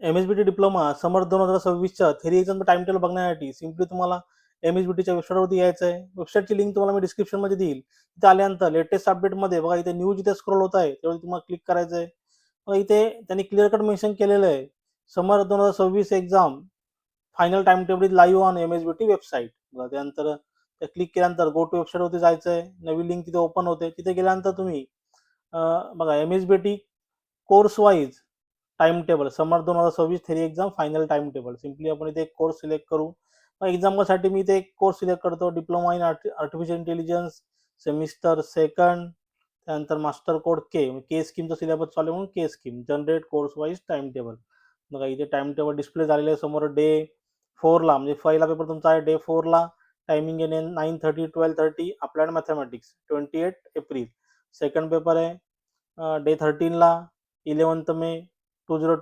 MSBT diploma समर 2026च्या theory exam time table बघण्यासाठी simply तुम्हाला MSBTच्या वेबसाईटवरती यायचं आहे. वेबसाईटची लिंक तुम्हाला मी डिस्क्रिप्शनमध्ये देईल. तिथे आल्यानंतर लेटेस्ट अपडेटमध्ये बघा इथे न्यूज इथे स्क्रोल होत आहे, त्यावर तुम्हाला क्लिक करायचं आहे. मग इथे त्यांनी क्लिअर कट मेन्शन केलेलं आहे, समर 2026 exam final time table is live on MSBT website. बघा त्यानंतर क्लिक केल्यानंतर गो टू वेबसाईटवरती जायचं आहे. नवी लिंक तिथे ओपन होते. तिथे गेल्यानंतर तुम्ही बघा MSBT course wise time table summer 2026 theory exam final time table simply आपण इथे एक कोर्स सिलेक्ट करू. मग एक्झामसाठी मी इथे एक कोर्स सिलेक्ट करतो, diploma in artificial intelligence semester second. त्यानंतर मास्टर कोड के स्कीमचा सिलेबस चालू आहे म्हणून K scheme generate course wise time table. बघा इथे टाइम टेबल डिस्प्ले झालेलं आहे समोर. डे 4ला म्हणजे पहिला पेपर तुमचा आहे डे 4ला. टायमिंग आहे 9:30 12:30 applied mathematics 28 April. Second paper आहे डे 13ला 11 मे 2026